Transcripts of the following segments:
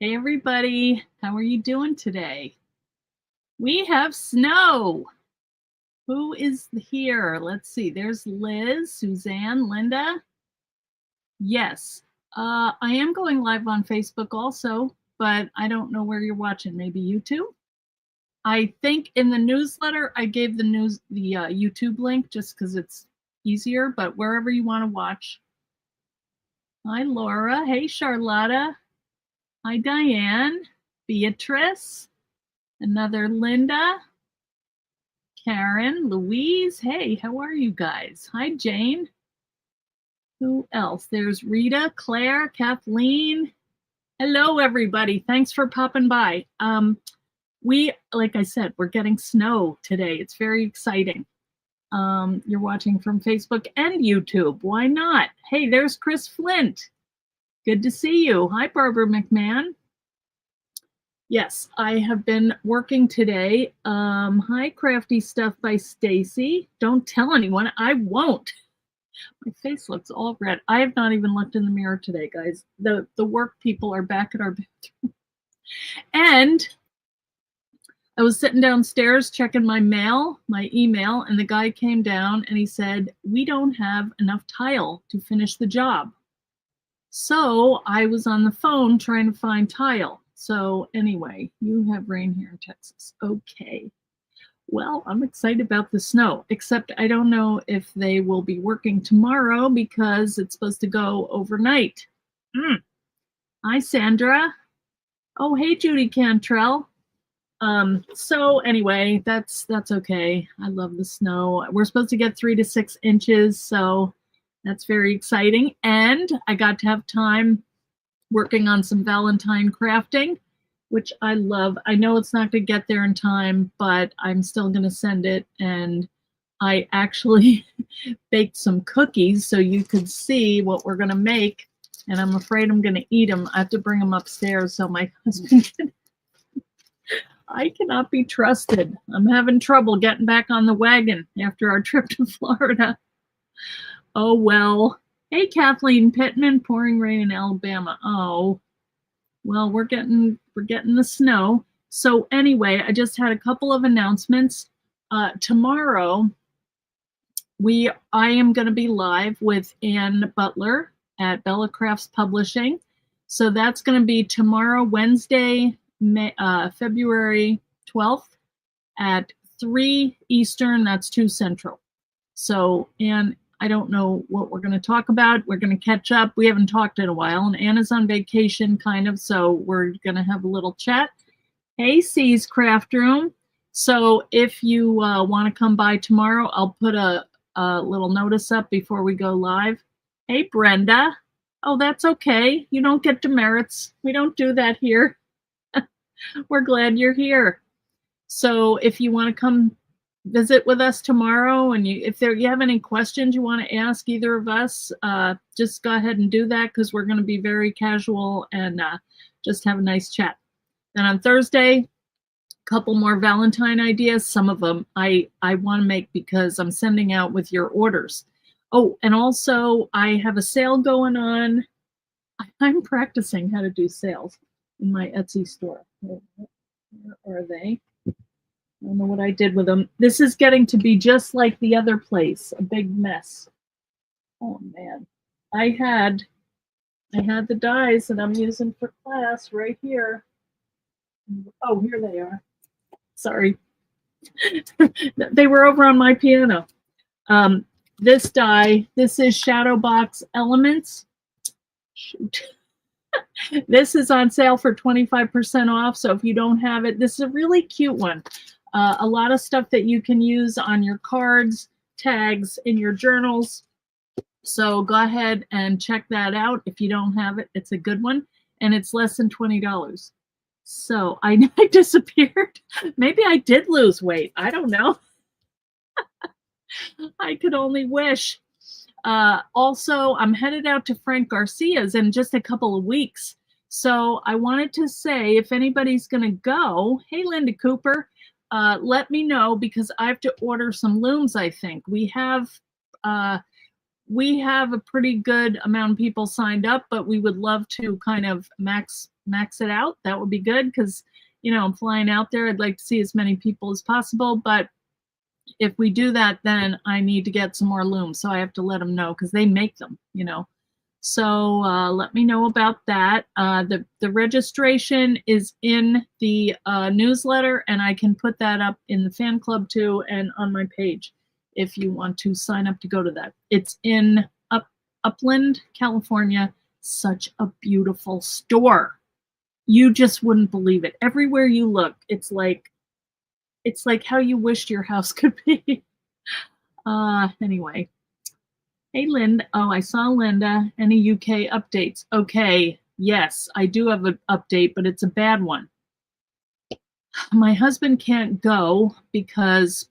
Hey everybody, how are you doing today? We have snow. Who is here? Let's see. There's Liz, Suzanne, Linda. Yes. I am going live on Facebook also, but I don't know where you're watching. Maybe YouTube? I think in the newsletter I gave the YouTube link just because it's easier, but wherever you want to watch. Hi Laura. Hey Charlotta. Hi Diane. Beatrice. Another Linda. Karen, Louise. Hey, how are you guys? Hi, Jane. Who else? There's Rita, Claire, Kathleen. Hello, everybody. Thanks for popping by. Like I said, we're getting snow today. It's very exciting. You're watching from Facebook and YouTube. Why not? Hey, there's Chris Flint. Good to see you. Hi, Barbara McMahon. Yes, I have been working today. Hi, Crafty Stuff by Stacy. Don't tell anyone. I won't. My face looks all red. I have not even looked in the mirror today, guys. The work people are back at our bathroom. And I was sitting downstairs checking my email, and the guy came down and he said, we don't have enough tile to finish the job. So I was on the phone trying to find tile. So anyway, you have rain here in Texas. Okay. Well, I'm excited about the snow, except I don't know if they will be working tomorrow because it's supposed to go overnight. Hi, Sandra. Oh, hey, Judy Cantrell. So anyway, that's okay. I love the snow. We're supposed to get 3 to 6 inches, so that's very exciting. And I got to have time working on some Valentine crafting, which I love. I know it's not going to get there in time, but I'm still going to send it. And I actually baked some cookies so you could see what we're going to make. And I'm afraid I'm going to eat them. I have to bring them upstairs so my husband can. I cannot be trusted. I'm having trouble getting back on the wagon after our trip to Florida. Oh, well. Hey, Kathleen Pittman, pouring rain in Alabama. Oh, well, we're getting the snow. So anyway, I just had a couple of announcements. Tomorrow, I am going to be live with Ann Butler at Bella Crafts Publishing. So that's going to be tomorrow, Wednesday, February 12th at 3 Eastern. That's 2 Central. So, and I don't know what we're going to talk about. We're going to catch up. We haven't talked in a while, and Anna's on vacation, kind of, so we're going to have a little chat. Hey, C's Craft Room. So if you want to come by tomorrow, I'll put a little notice up before we go live. Hey, Brenda. Oh, that's okay. You don't get demerits. We don't do that here. We're glad you're here. So if you want to come visit with us tomorrow, and if you have any questions you want to ask either of us, just go ahead and do that, because we're going to be very casual and just have a nice chat. And on Thursday, a couple more Valentine ideas. Some of them I want to make because I'm sending out with your orders. Oh, and also I have a sale going on. I'm practicing how to do sales in my Etsy store. Where are they? I don't know what I did with them. This is getting to be just like the other place, a big mess. Oh man, I had the dies that I'm using for class right here. Oh, here they are. Sorry. They were over on my piano. This die, this is Shadowbox Elements. Shoot. This is on sale for 25% off. So if you don't have it, this is a really cute one. A lot of stuff that you can use on your cards, tags, in your journals. So go ahead and check that out. If you don't have it, it's a good one. And it's less than $20. So I disappeared. Maybe I did lose weight. I don't know. I could only wish. Also, I'm headed out to Frank Garcia's in just a couple of weeks. So I wanted to say, if anybody's going to go, hey, Linda Cooper, let me know, because I have to order some looms, I think. We have a pretty good amount of people signed up, but we would love to kind of max max it out, that would be good because, you know, I'm flying out there. I'd like to see as many people as possible. But if we do that, then I need to get some more looms. So I have to let them know because they make them, you know. So let me know about that. The registration is in the newsletter, and I can put that up in the fan club too and on my page if you want to sign up to go to that. It's in Upland, California. Such a beautiful store. You just wouldn't believe it. Everywhere you look, it's like how you wished your house could be. Anyway. Hey, Linda. Oh, I saw Linda. Any UK updates? Okay, yes, I do have an update, but it's a bad one. My husband can't go because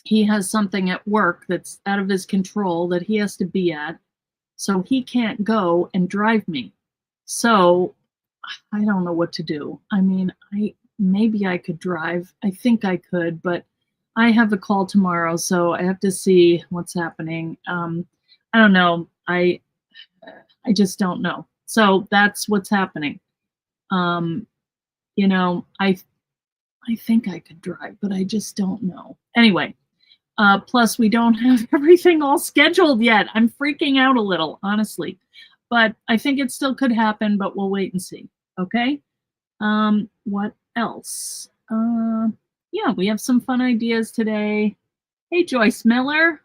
he has something at work that's out of his control that he has to be at. So he can't go and drive me. So I don't know what to do. I mean, maybe I could drive. I think I could, but I have a call tomorrow, so I have to see what's happening. I don't know. I just don't know. So that's what's happening. You know, I think I could drive, but I just don't know. Anyway, plus we don't have everything all scheduled yet. I'm freaking out a little, honestly. But I think it still could happen, but we'll wait and see. Okay? What else? Yeah, we have some fun ideas today. Hey, Joyce Miller.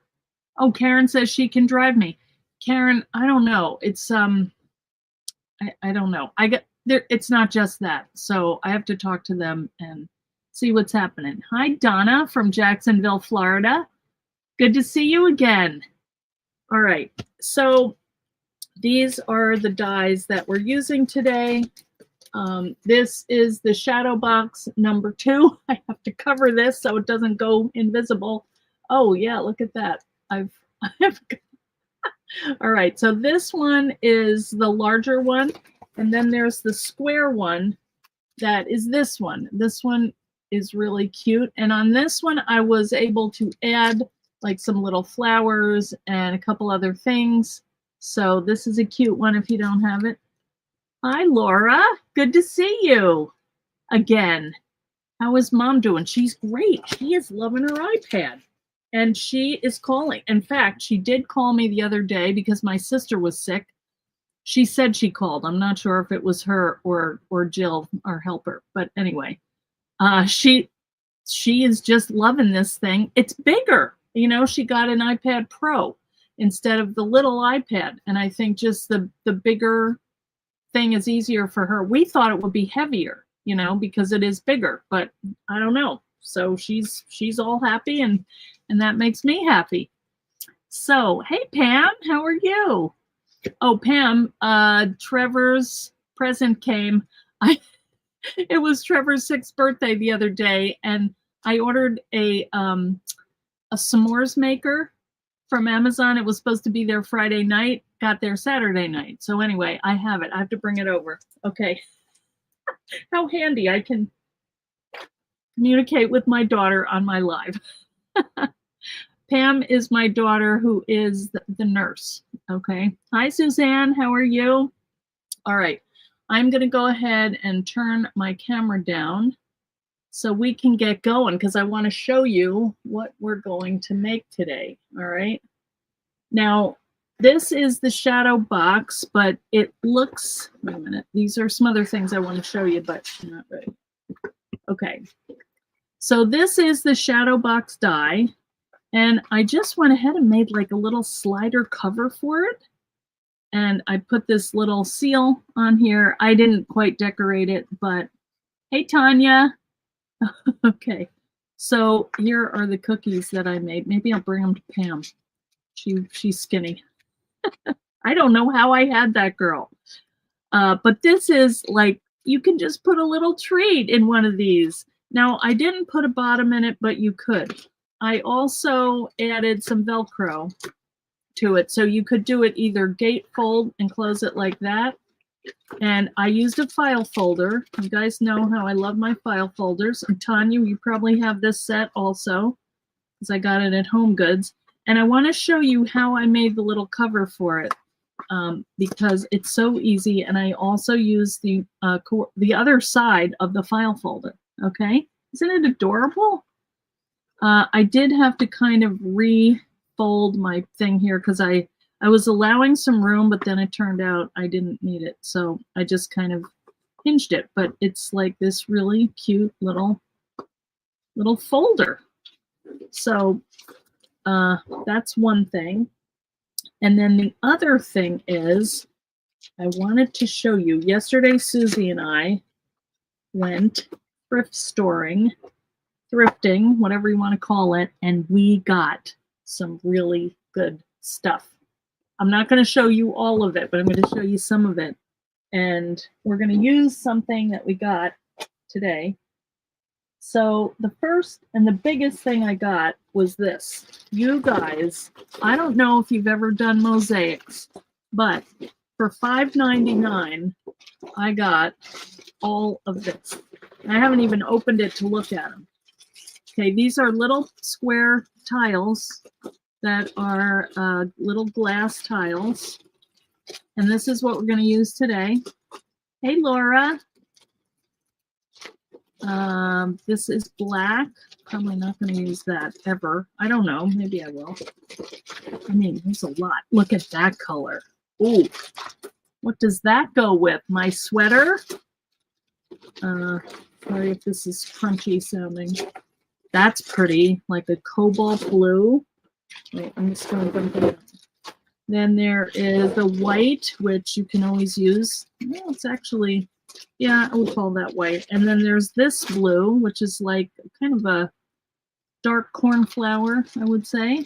Oh, Karen says she can drive me. Karen, I don't know. It's I don't know. It's not just that. So I have to talk to them and see what's happening. Hi, Donna from Jacksonville, Florida. Good to see you again. All right. So these are the dies that we're using today. This is the Shadowbox number 2. I have to cover this so it doesn't go invisible. Oh yeah, look at that. I've all right, so this one is the larger one, and then there's the square one that is this one. This one is really cute, and on this one I was able to add like some little flowers and a couple other things. So this is a cute one if you don't have it. Hi, Laura. Good to see you again. How is Mom doing? She's great. She is loving her iPad. And she is calling. In fact, she did call me the other day because my sister was sick. She said she called. I'm not sure if it was her or Jill, our helper. But anyway, she is just loving this thing. It's bigger. You know, she got an iPad Pro instead of the little iPad. And I think just the bigger thing is easier for her. We thought it would be heavier, you know, because it is bigger. But I don't know. So she's all happy, and that makes me happy. So, hey, Pam, how are you? Oh, Pam, Trevor's present came. It was Trevor's 6th birthday the other day, and I ordered a s'mores maker from Amazon. It was supposed to be there Friday night, got there Saturday night. So anyway, I have it. I have to bring it over. Okay. How handy. I can communicate with my daughter on my live. Pam is my daughter who is the nurse. Okay. Hi, Suzanne. How are you? All right. I'm going to go ahead and turn my camera down so we can get going because I want to show you what we're going to make today. All right. Now, this is the Shadowbox, but it looks, wait a minute. These are some other things I want to show you, but I'm not ready. Okay. So this is the Shadowbox die, and I just went ahead and made like a little slider cover for it. And I put this little seal on here. I didn't quite decorate it, but hey, Tanya. Okay, so here are the cookies that I made. Maybe I'll bring them to Pam. She's skinny. I don't know how I had that girl. But this is like, you can just put a little treat in one of these. Now, I didn't put a bottom in it, but you could. I also added some Velcro to it. So you could do it either gatefold and close it like that. And I used a file folder. You guys know how I love my file folders. And Tanya, you probably have this set also, because I got it at Home Goods. And I want to show you how I made the little cover for it. because it's so easy. And I also use the other side of the file folder. Okay, isn't it adorable? I did have to kind of refold my thing here because I was allowing some room, but then it turned out I didn't need it. So I just kind of hinged it, but it's like this really cute little folder. So that's one thing. And then the other thing is I wanted to show you. Yesterday, Susie and I went thrifting, whatever you want to call it, and we got some really good stuff. I'm not going to show you all of it, but I'm going to show you some of it. And we're going to use something that we got today. So the first and the biggest thing I got was this. You guys, I don't know if you've ever done mosaics, but for $5.99, I got all of this. I haven't even opened it to look at them. Okay, these are little square tiles that are little glass tiles. And this is what we're going to use today. Hey, Laura. This is black. Probably not going to use that ever. I don't know. Maybe I will. I mean, there's a lot. Look at that color. Ooh. What does that go with? My sweater? Sorry if this is crunchy sounding. That's pretty. Like a cobalt blue. Wait, I'm just going to dump it up. Then there is the white, which you can always use. Well, it's actually... yeah, I would call that white. And then there's this blue, which is like kind of a dark cornflower, I would say.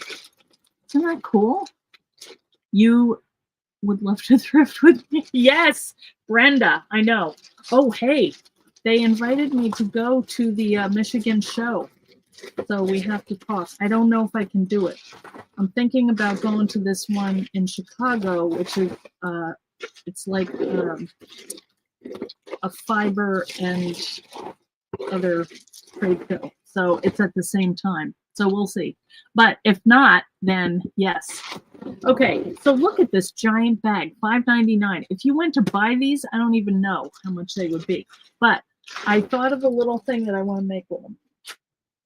Isn't that cool? You would love to thrift with me? Yes, Brenda, I know. Oh, hey, they invited me to go to the Michigan show. So we have to talk. I don't know if I can do it. I'm thinking about going to this one in Chicago, which is, it's like... a fiber and other trade show. So it's at the same time. So we'll see. But if not, then yes. Okay, so look at this giant bag, $5.99. If you went to buy these, I don't even know how much they would be. But I thought of a little thing that I want to make with them.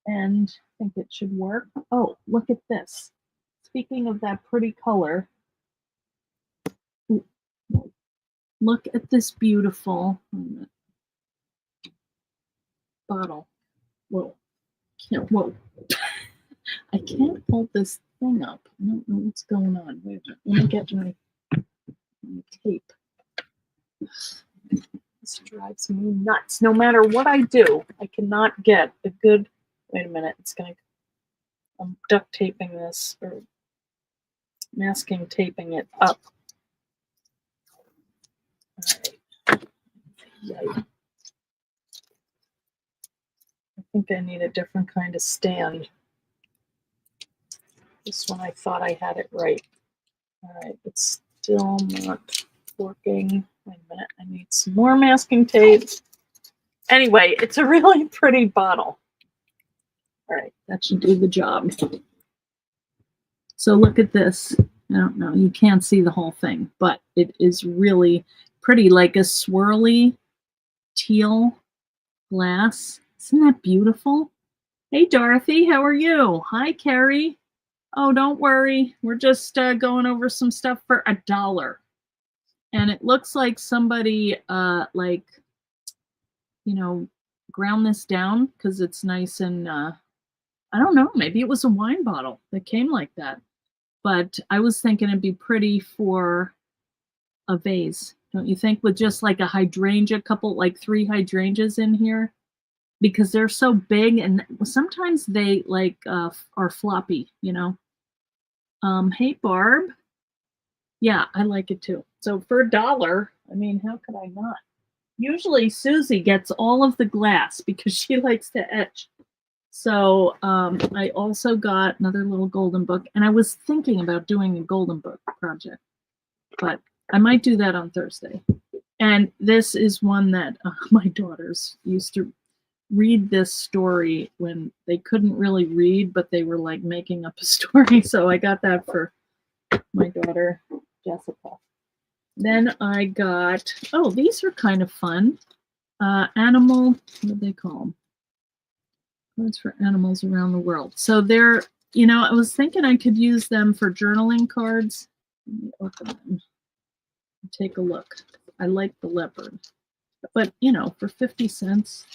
And I think it should work. Oh, look at this. Speaking of that pretty color, look at this beautiful bottle. Whoa. Whoa. I can't hold this thing up. I don't know what's going on. Wait a minute. Let me get my tape. This drives me nuts. No matter what I do, I cannot get a good... wait a minute. It's going to... I'm duct taping this, or masking taping it up. All right. Yikes. I think I need a different kind of stand. This one I thought I had it right. All right, it's still not working. Wait a minute, I need some more masking tape. Anyway, it's a really pretty bottle. All right, that should do the job. So look at this. I don't know, you can't see the whole thing, but it is really pretty, like a swirly teal glass. Isn't that beautiful? Hey, Dorothy, how are you? Hi, Carrie. Oh, don't worry. We're just going over some stuff for $1. And it looks like somebody, like, you know, ground this down because it's nice and, I don't know, maybe it was a wine bottle that came like that. But I was thinking it'd be pretty for a vase, don't you think? With just like a hydrangea, like 3 hydrangeas in here. Because they're so big, and sometimes they like are floppy, you know. Hey Barb, yeah, I like it too. So for $1, I mean, how could I not? Usually Susie gets all of the glass because she likes to etch. So I also got another little golden book, and I was thinking about doing a golden book project, but I might do that on Thursday. And this is one that my daughters used to read this story when they couldn't really read, but they were like making up a story. So I got that for my daughter, Jessica. Then I got, oh, these are kind of fun. Animal, what do they call them? Cards for animals around the world. So they're, you know, I was thinking I could use them for journaling cards. Let me open them and take a look. I like the leopard. But, you know, for 50 cents,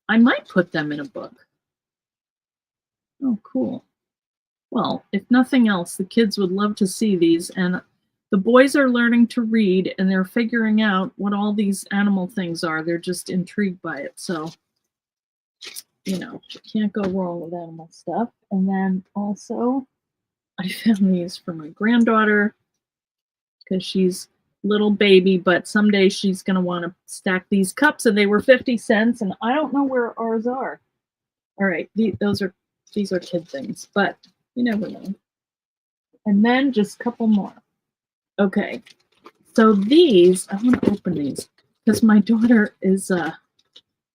I might put them in a book. Oh, cool. Well, if nothing else, the kids would love to see these. And the boys are learning to read and they're figuring out what all these animal things are. They're just intrigued by it. So, you know, you can't go wrong with animal stuff. And then also, I found these for my granddaughter because she's little baby, but someday she's going to want to stack these cups, and they were 50 cents, and I don't know where ours are. All right, these are kid things, but you never know. And then just a couple more. Okay, so these, I want to open these because my daughter is the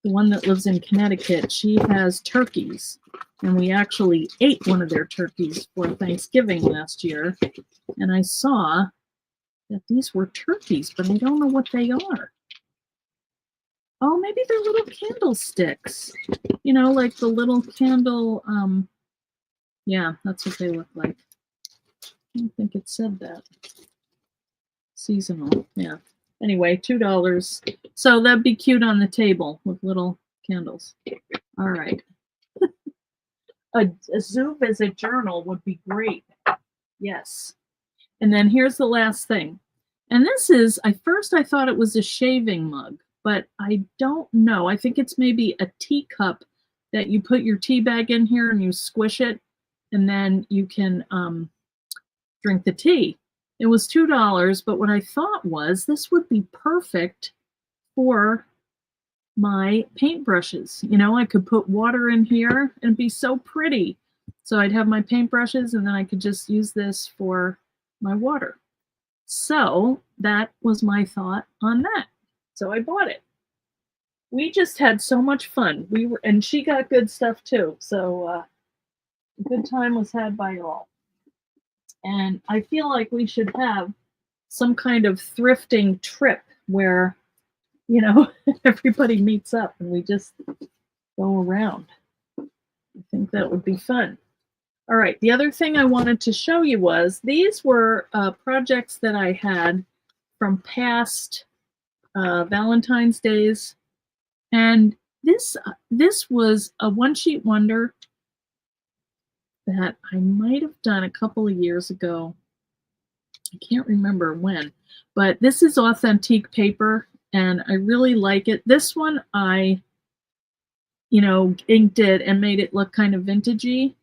one that lives in Connecticut. She has turkeys, and we actually ate one of their turkeys for Thanksgiving last year, and I saw that these were turkeys, but I don't know what they are. Oh, maybe they're little candlesticks. You know, like the little candle, yeah, that's what they look like. I don't think it said that. Seasonal, yeah. Anyway, $2. So that'd be cute on the table with little candles. All right. A zoo visit journal would be great. Yes. And then here's the last thing. And this is, I thought it was a shaving mug, but I don't know. I think it's maybe a teacup that you put your tea bag in here and you squish it, and then you can drink the tea. It was $2, but what I thought was this would be perfect for my paintbrushes. You know, I could put water in here and it'd be so pretty. So I'd have my paintbrushes and then I could just use this for my water. So that was my thought on that. So I bought it. We just had so much fun. And she got good stuff too. So a good time was had by all. And I feel like we should have some kind of thrifting trip where, you know, everybody meets up and we just go around. I think that would be fun. All right, the other thing I wanted to show you was these were projects that I had from past Valentine's days. And this was a one-sheet wonder that I might have done a couple of years ago. I can't remember when, but this is authentic paper and I really like it. This one I, you know, inked it and made it look kind of vintagey.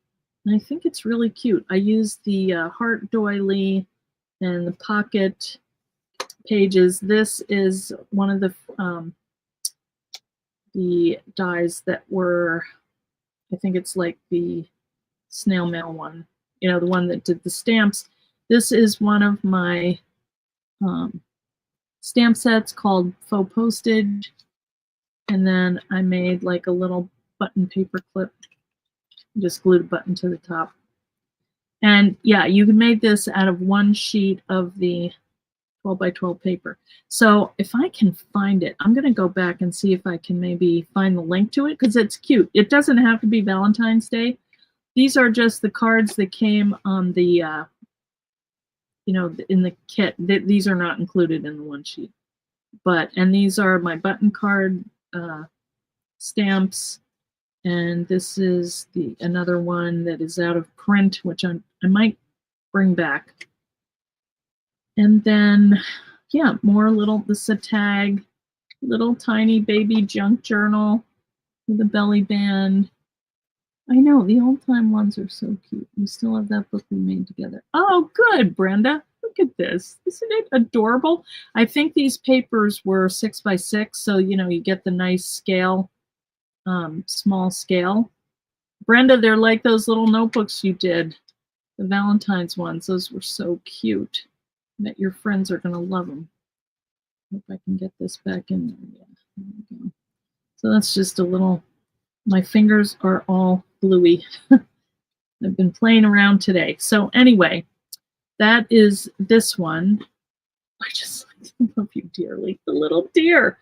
And I think it's really cute. I used the heart doily and the pocket pages. This is one of the dies that were, I think it's like the snail mail one, you know, the one that did the stamps. This is one of my stamp sets called Faux Postage. And then I made like a little button paper clip. Just glued a button to the top. And yeah, you made this out of one sheet of the 12 by 12 paper. So if I can find it, I'm going to go back and see if I can maybe find the link to it because it's cute. It doesn't have to be Valentine's Day. These are just the cards that came on the, you know, in the kit. These are not included in the one sheet. And these are my button card stamps. And this is another one that is out of print, which I might bring back. And then, yeah, more this is a tag, little tiny baby junk journal with a belly band. I know, the old time ones are so cute. We still have that book we made together. Oh, good, Brenda. Look at this. Isn't it adorable? I think these papers were 6 by 6, so, you know, you get the nice scale. Small scale. Brenda, they're like those little notebooks you did, the Valentine's ones. Those were so cute. I bet your friends are going to love them. Hope I can get this back in there. Yeah, there we go. So that's just a little, my fingers are all gluey. I've been playing around today. So anyway, That is this one. I just love you dearly, the little deer.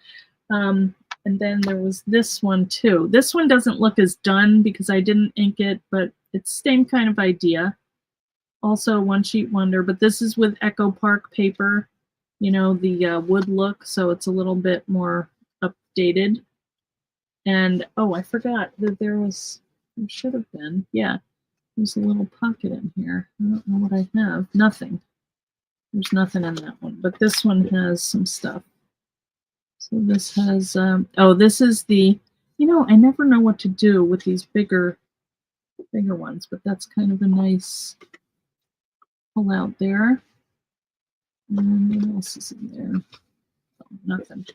And then there was this one too. This one doesn't look as done because I didn't ink it, but it's same kind of idea. Also one sheet wonder, but this is with Echo Park paper, you know, the wood look, so it's a little bit more updated. And oh, I forgot that there should have been, yeah, there's a little pocket in here. I don't know what I have. Nothing. There's nothing in that one, but this one has some stuff. So this has, oh, this is the, you know, I never know what to do with these bigger ones, but that's kind of a nice pull out there. And what else is in there? Oh, nothing.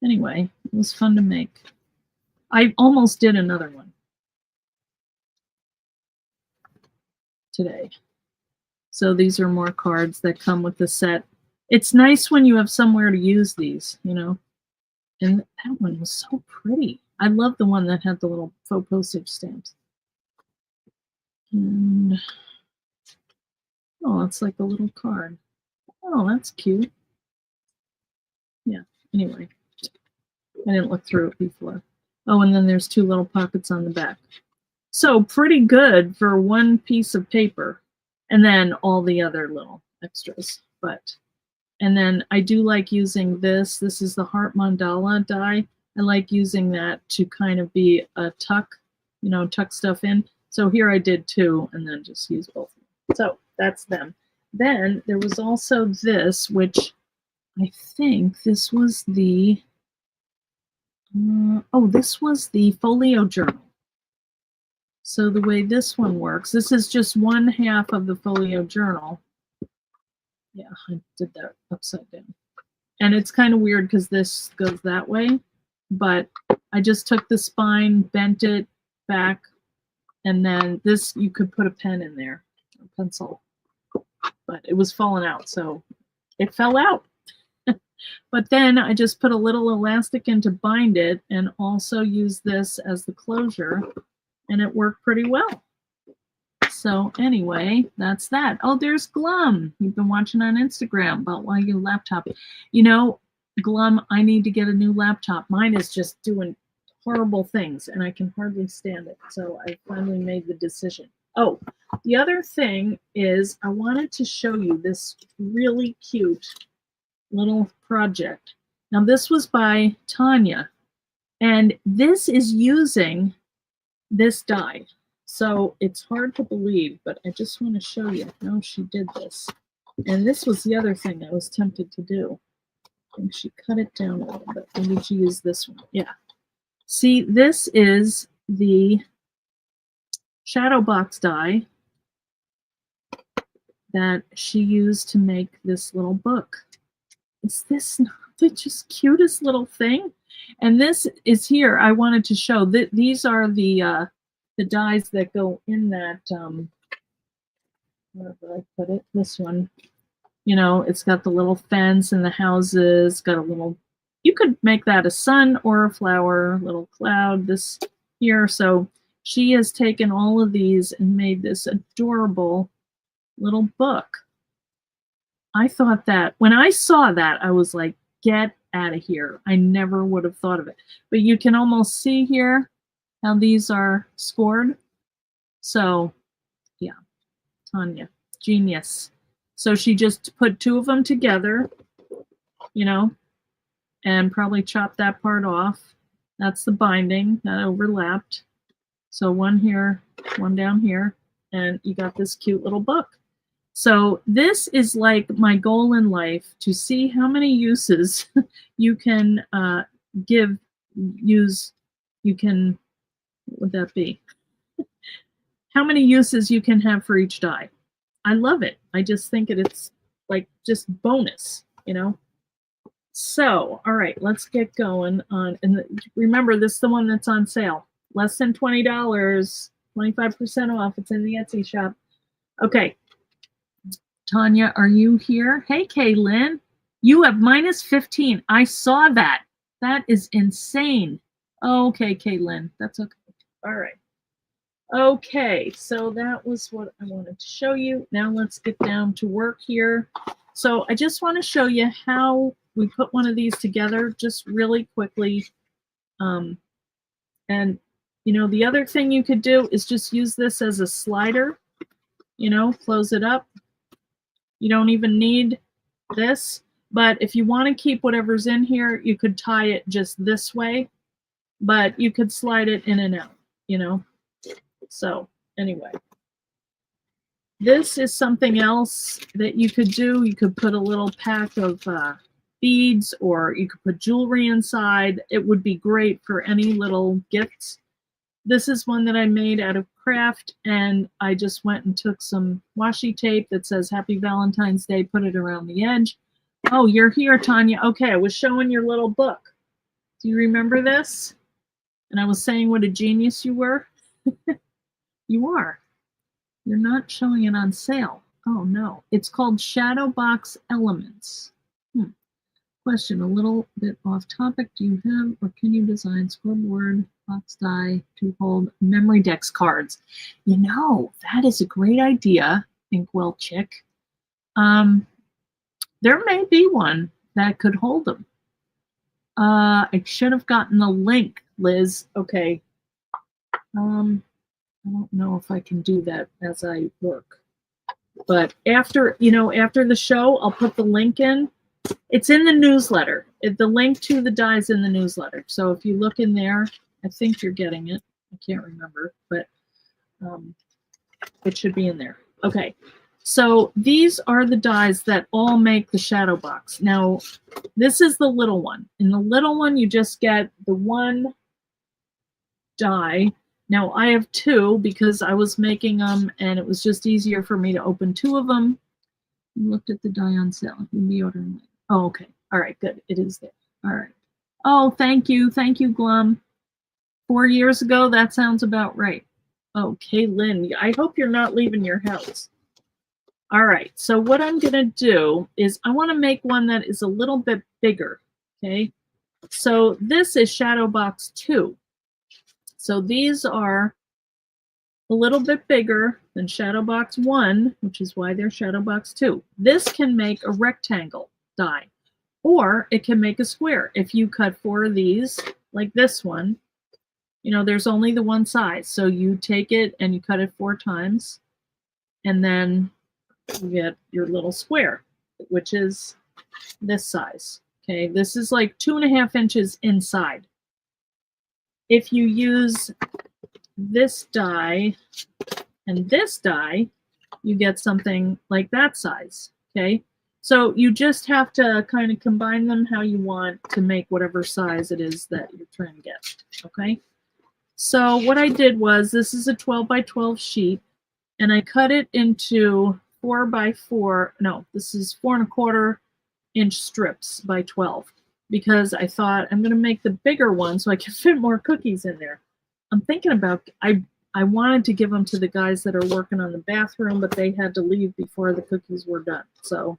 Anyway, it was fun to make. I almost did another one today. So these are more cards that come with the set. It's nice when you have somewhere to use these, you know. And that one was so pretty. I love the one that had the little faux postage stamps. And oh, it's like a little card. Oh, that's cute. Yeah, anyway. I didn't look through it before. Oh, and then there's 2 little pockets on the back. So pretty good for one piece of paper. And then all the other little extras. And then I do like using this. This is the Heart Mandala die. I like using that to kind of be a tuck, you know, tuck stuff in. So here I did 2 and then just use both. So that's them. Then there was also this, which I think this was the, this was the folio journal. So the way this one works, this is just 1/2 of the folio journal. Yeah, I did that upside down. And it's kind of weird because this goes that way, but I just took the spine, bent it back, and then this, you could put a pen in there, a pencil, but it was falling out, so it fell out. But then I just put a little elastic in to bind it and also use this as the closure, and it worked pretty well. So anyway, that's that. Oh, there's Glum. You've been watching on Instagram about why your laptop. You know, Glum, I need to get a new laptop. Mine is just doing horrible things and I can hardly stand it. So I finally made the decision. Oh, the other thing is I wanted to show you this really cute little project. Now this was by Tanya, and this is using this die. So it's hard to believe, but I just want to show you how she did this. And this was the other thing I was tempted to do. I think she cut it down a little bit. Or did she use this one? Yeah. See, this is the Shadowbox die that she used to make this little book. Is this not the just cutest little thing? And this is here. I wanted to show that these are the dies that go in that, where did I put it? This one. You know, it's got the little fence and the houses, got a little, you could make that a sun or a flower, little cloud, this here. So she has taken all of these and made this adorable little book. I thought that, when I saw that, I was like, get out of here. I never would have thought of it. But you can almost see here how these are scored. So, yeah, Tanya, genius. So she just put 2 of them together, you know, and probably chopped that part off. That's the binding that overlapped. So one here, one down here, and you got this cute little book. So this is like my goal in life, to see how many uses you can what would that be? How many uses you can have for each die. I love it. I just think it's like just bonus, you know? So, all right, let's get going on. And remember, this is the one that's on sale. Less than $20, 25% off. It's in the Etsy shop. Okay. Tanya, are you here? Hey, Kaylin. You have minus 15. I saw that. That is insane. Okay, Kaylin. That's okay. All right. Okay, so that was what I wanted to show you. Now let's get down to work here. So I just want to show you how we put one of these together just really quickly. And, you know, the other thing you could do is just use this as a slider, you know, close it up. You don't even need this, but if you want to keep whatever's in here, you could tie it just this way, but you could slide it in and out, you know. So anyway, this is something else that you could do. You could put a little pack of beads, or you could put jewelry inside. It would be great for any little gifts. This is one that I made out of craft, and I just went and took some washi tape that says Happy Valentine's Day, put it around the edge. Oh, you're here, Tanya. Okay, I was showing your little book. Do you remember this? And I was saying what a genius you were. You are. You're not showing it on sale. Oh, no. It's called Shadowbox Elements. Question, a little bit off topic. Do you have or can you design scoreboard, box die to hold memory decks cards? You know, that is a great idea, Inkwell Chick. There may be one that could hold them. I should have gotten a link, Liz. Okay. I don't know if I can do that as I work. But after, you know, after the show, I'll put the link in. It's in the newsletter. The link to the die is in the newsletter. So if you look in there, I think you're getting it. I can't remember, but it should be in there. Okay. So these are the dies that all make the shadow box. Now, this is the little one. In the little one, you just get the one die. Now, I have two because I was making them, and it was just easier for me to open two of them. You looked at the die on sale. You'll be ordering it. Oh, okay. All right, good. It is there. All right. Oh, thank you. Thank you, Glum. 4 years ago, that sounds about right. Okay, Lynn, I hope you're not leaving your house. All right, so what I'm going to do is I want to make one that is a little bit bigger, okay? So this is Shadowbox 2. So these are a little bit bigger than Shadowbox 1, which is why they're Shadowbox 2. This can make a rectangle die, or it can make a square. If you cut 4 of these, like this one, you know, there's only the one size. So you take it and you cut it 4 times, and then you get your little square, which is this size. Okay, this is like 2.5 inches inside. If you use this die and this die, you get something like that size. Okay, so you just have to kind of combine them how you want to make whatever size it is that you're trying to get. Okay, so what I did was, this is a 12 by 12 sheet, and I cut it into 4 by 4. No, this is 4.25 inch strips by 12, because I thought I'm going to make the bigger one so I can fit more cookies in there. I'm thinking about, I wanted to give them to the guys that are working on the bathroom, but they had to leave before the cookies were done. So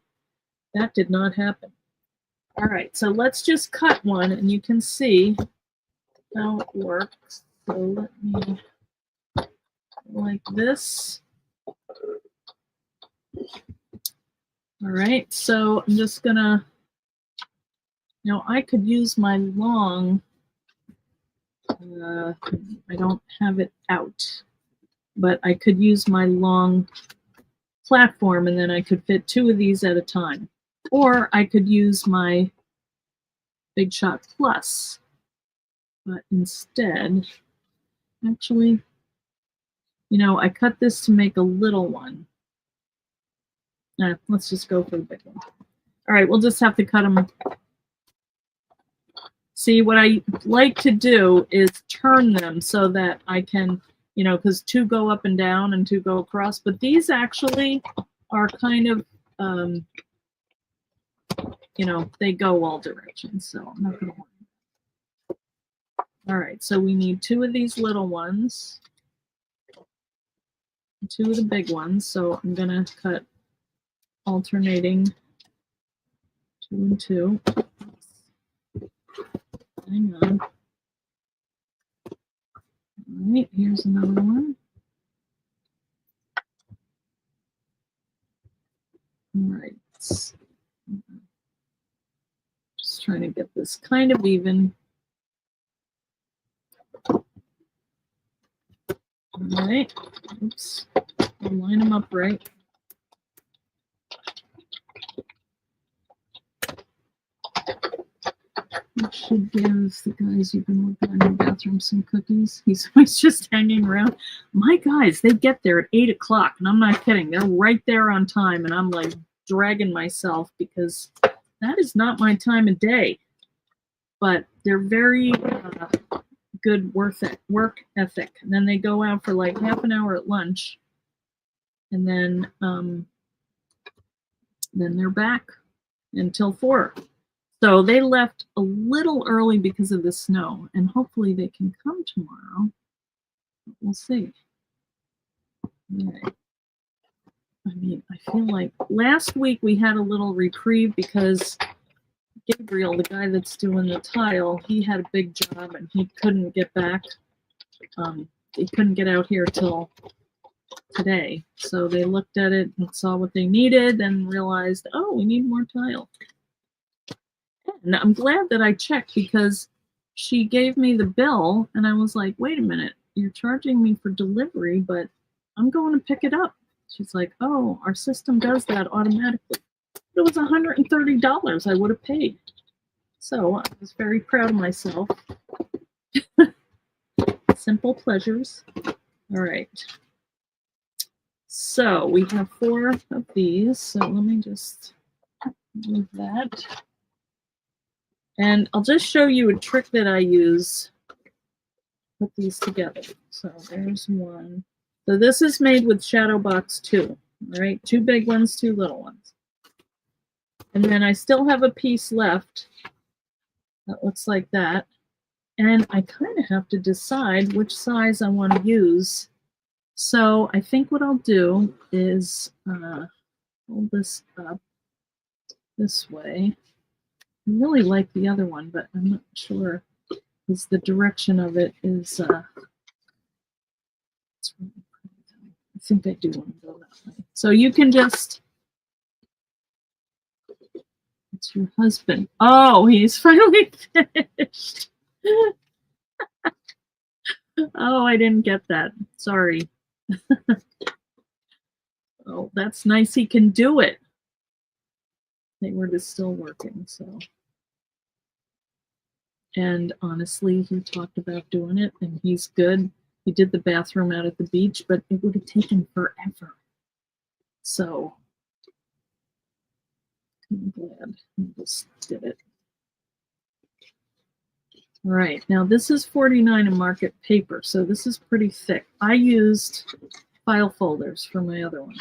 that did not happen. All right, so let's just cut one and you can see how it works. So let me, like this. All right, so I'm just gonna, you know, I could use my long, I don't have it out, but I could use my long platform and then I could fit 2 of these at a time. Or I could use my Big Shot Plus, but instead, actually, you know, I cut this to make a little one. Let's just go for the big one. All right, we'll just have to cut them. See, what I like to do is turn them so that I can, you know, because 2 go up and down and 2 go across, but these actually are kind of, you know, they go all directions, so I'm not going to worry. All right, so we need 2 of these little ones, 2 of the big ones, so I'm going to cut alternating 2 and 2. Hang on. All right, here's another one. right. Just trying to get this kind of even. All right. Oops. I'll line them up right. I should give the guys you've been working on in the bathroom some cookies. He's always just hanging around. My guys, they get there at 8 o'clock, and I'm not kidding. They're right there on time, and I'm like dragging myself because that is not my time of day. But they're very good work ethic. And then they go out for like half an hour at lunch, and then they're back until 4. So they left a little early because of the snow, and hopefully they can come tomorrow. We'll see. Right. I mean, I feel like last week we had a little reprieve because Gabriel, the guy that's doing the tile, he had a big job and he couldn't get back. He couldn't get out here till today. So they looked at it and saw what they needed and realized, oh, we need more tile. And I'm glad that I checked because she gave me the bill and I was like, wait a minute, you're charging me for delivery, but I'm going to pick it up. She's like, oh, our system does that automatically. It was $130 I would have paid. So I was very proud of myself. Simple pleasures. All right. So we have 4 of these. So let me just move that. And I'll just show you a trick that I use to put these together. So there's one. So this is made with Shadowbox 2. All right, 2 big ones, 2 little ones. And then I still have a piece left that looks like that. And I kind of have to decide which size I want to use. So I think what I'll do is hold this up this way. I really like the other one, but I'm not sure because the direction of it is it's really pretty. I think I do want to go that way. So you can just, it's your husband. Oh, he's finally finished. Oh, I didn't get that. Sorry. Oh, that's nice. He can do it. Hayward is still working, so. And honestly, he talked about doing it, and he's good. He did the bathroom out at the beach, but it would have taken forever. So I'm glad he just did it. All right, now this is 49 in market paper, so this is pretty thick. I used file folders for my other one.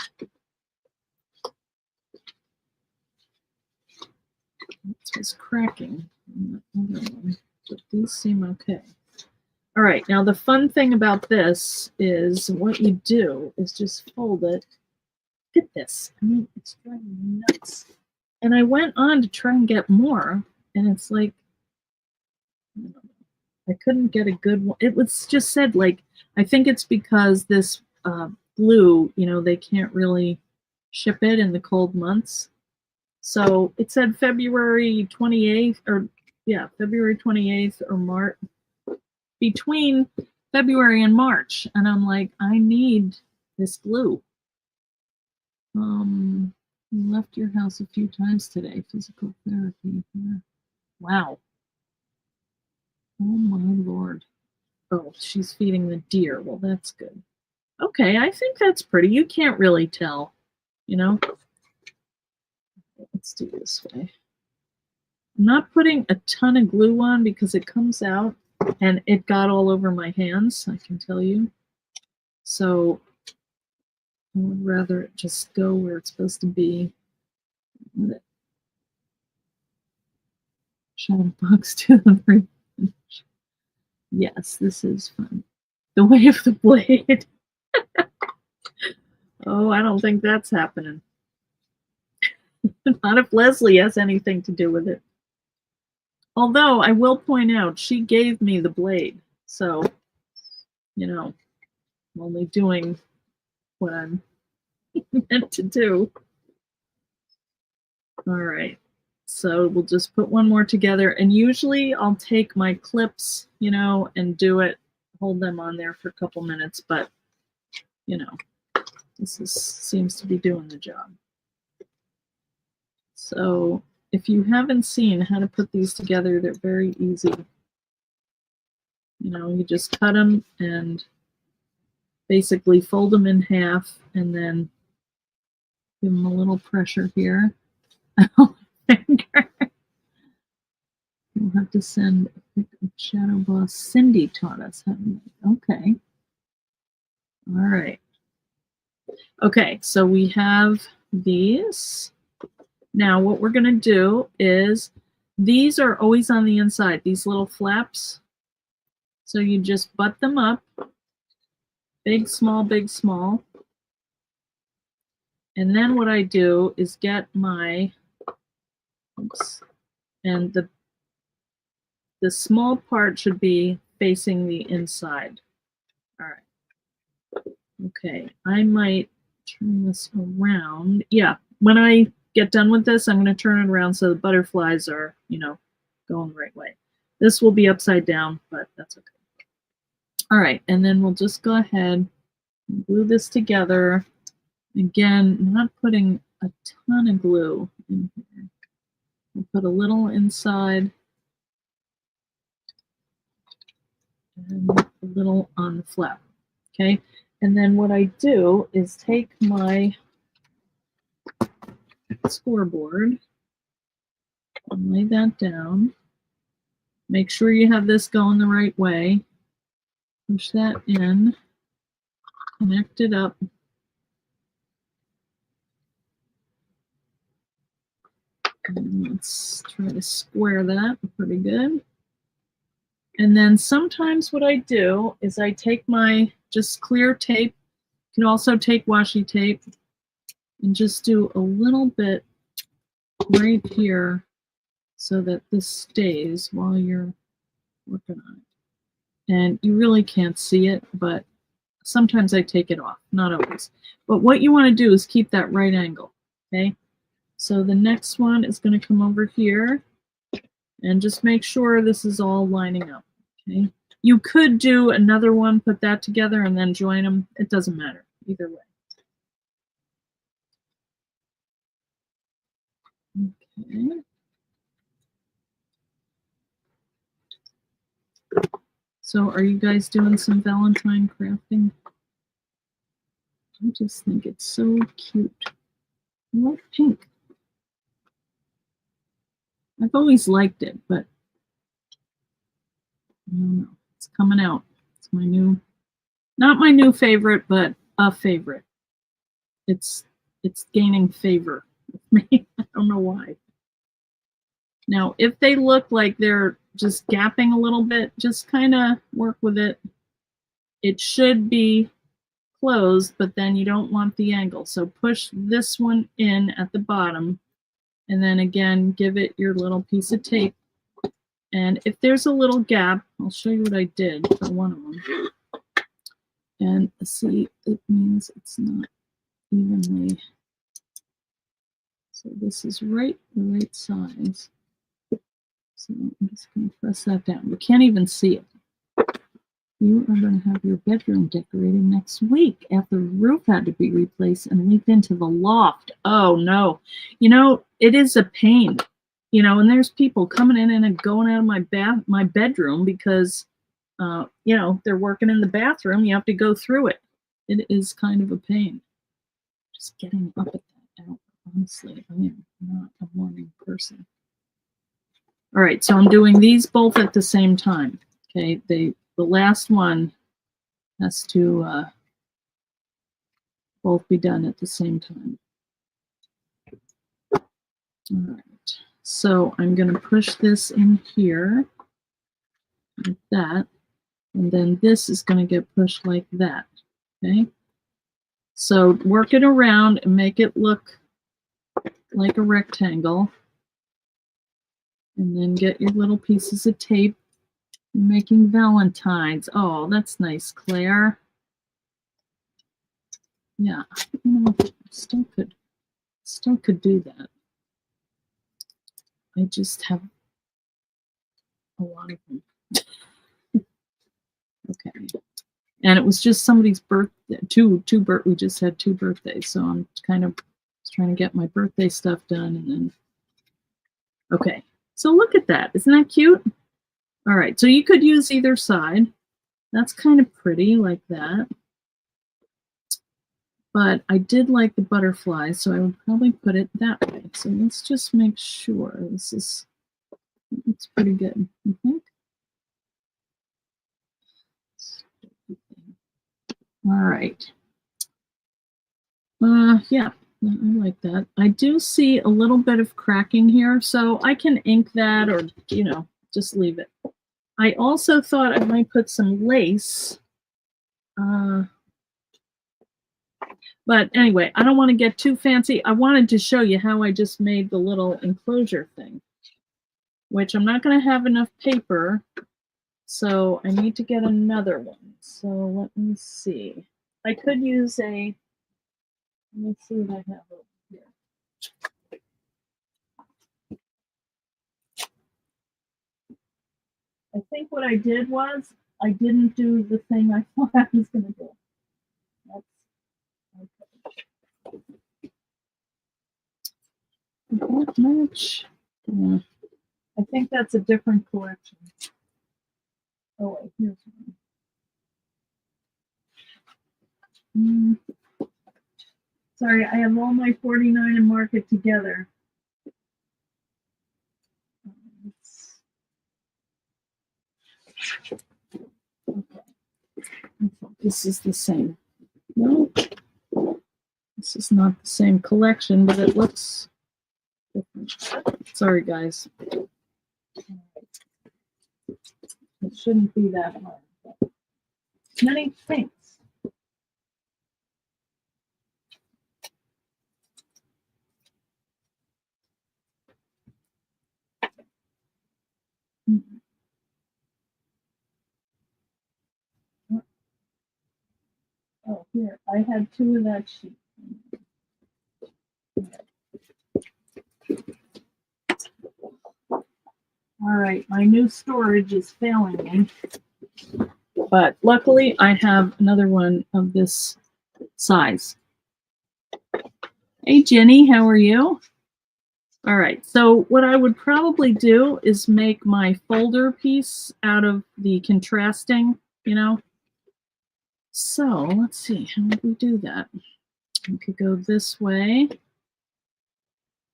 This was cracking on the other one, but these seem okay. All right, now the fun thing about this is what you do is just fold it. Look at this. I mean, it's driving me nuts. And I went on to try and get more, and it's like, I couldn't get a good one. It was just said, like, I think it's because this glue, you know, they can't really ship it in the cold months. So it said February 28th, or yeah, February 28th or March, between February and March. And I'm like, I need this glue. You left your house a few times today. Physical therapy. Yeah. Wow. Oh my Lord. Oh, she's feeding the deer. Well, that's good. Okay, I think that's pretty. You can't really tell, you know? Let's do this way. I'm not putting a ton of glue on because it comes out and it got all over my hands, I can tell you. So I would rather it just go where it's supposed to be. Shadowbox 2 and 3. Yes, this is fun. The way of the blade. Oh, I don't think that's happening. Not if Leslie has anything to do with it. Although I will point out, she gave me the blade. So, you know, I'm only doing what I'm meant to do. All right. So we'll just put one more together. And usually I'll take my clips, you know, and do it, hold them on there for a couple minutes. But, you know, seems to be doing the job. So if you haven't seen how to put these together, they're very easy. You know, you just cut them and basically fold them in half and then give them a little pressure here. Finger. We'll have to send a pic of Shadowbox. Cindy taught us how to make. Okay. All right. Okay, so we have these. Now what we're going to do is, these are always on the inside, these little flaps. So you just butt them up. Big, small, big, small. And then what I do is get my, oops, and the small part should be facing the inside. All right. Okay, I might turn this around. Yeah, when I get done with this, I'm going to turn it around so the butterflies are, you know, going the right way. This will be upside down, but that's okay. All right, and then we'll just go ahead and glue this together. Again, not putting a ton of glue in here. We'll put a little inside and a little on the flap. Okay, and then what I do is take my scoreboard and lay that down. Make sure you have this going the right way. Push that in, connect it up. And let's try to square that pretty good. And then sometimes what I do is I take my just clear tape. You can also take washi tape and just do a little bit right here so that this stays while you're working on it. And you really can't see it, but sometimes I take it off, not always. But what you want to do is keep that right angle, okay? So the next one is going to come over here and just make sure this is all lining up, okay? You could do another one, put that together and then join them. It doesn't matter, either way. Okay. So are you guys doing some Valentine crafting? I just think it's so cute. I love pink. I've always liked it, but I don't know. It's coming out. It's my new, not my new favorite, but a favorite. It's gaining favor with me. I don't know why. Now, if they look like they're just gapping a little bit, just kind of work with it. It should be closed, but then you don't want the angle. So push this one in at the bottom, and then again, give it your little piece of tape. And if there's a little gap, I'll show you what I did for one of them. And see, it means it's not evenly. So this is right the right size. So I'm just going to press that down. You can't even see it. You are going to have your bedroom decorated next week after the roof had to be replaced and leaked into the loft. Oh, no. You know, it is a pain. You know, and there's people coming in and going out of my bedroom because, you know, they're working in the bathroom. You have to go through it. It is kind of a pain. Just getting up at that hour. Honestly, I am not a morning person. All right, so I'm doing these both at the same time. Okay, the last one has to both be done at the same time. All right, so I'm going to push this in here like that, and then this is going to get pushed like that. Okay, so work it around and make it look like a rectangle. And then get your little pieces of tape. You're making Valentines. Oh, that's nice, Claire. Yeah, you know, still could do that. I just have a lot of them. Okay. And it was just somebody's birthday, we just had 2 birthdays. So I'm kind of trying to get my birthday stuff done and then, okay. So look at that, isn't that cute? All right, so you could use either side. That's kind of pretty like that. But I did like the butterfly, so I would probably put it that way. So let's just make sure it's pretty good, I think. All right. Yeah, I like that. I do see a little bit of cracking here, so I can ink that or, you know, just leave it. I also thought I might put some lace. But anyway, I don't want to get too fancy. I wanted to show you how I just made the little enclosure thing, which I'm not going to have enough paper, so I need to get another one. So let me see. I could use a, let's see what I have over here. I think what I did was I didn't do the thing I thought I was going to do. That's okay. Not much. Yeah. I think that's a different collection. Oh wait, here's one. Sorry, I have all my 49 and mark it together. Okay. This is the same. No, this is not the same collection, but it looks different. Sorry, guys. It shouldn't be that hard. Many things. Oh, here, I had 2 of that sheet. All right, my new storage is failing me. But luckily, I have another one of this size. Hey, Jenny, how are you? All right, so what I would probably do is make my folder piece out of the contrasting, you know. So let's see, how would we do that? We could go this way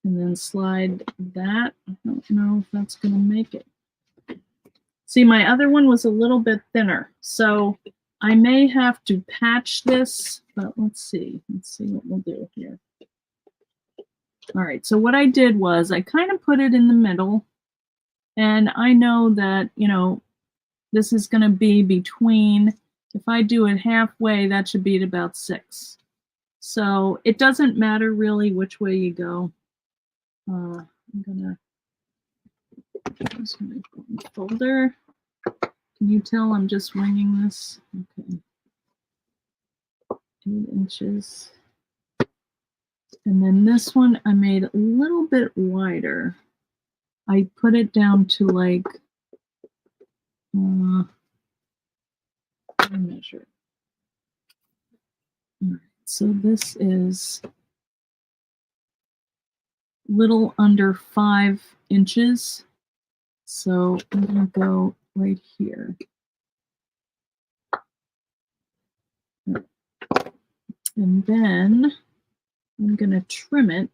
and then slide that. I don't know if that's going to make it. See, my other one was a little bit thinner, so I may have to patch this, but let's see. Let's see what we'll do here. All right, so what I did was I kind of put it in the middle, and I know that, you know, this is going to be between, if I do it halfway, that should be at about 6. So it doesn't matter really which way you go. I'm going to use my folder. Can you tell I'm just winging this? Okay. 8 inches. And then this one I made a little bit wider. I put it down to like, I measure. All right, so this is little under 5 inches. So I'm gonna go right here. And then I'm gonna trim it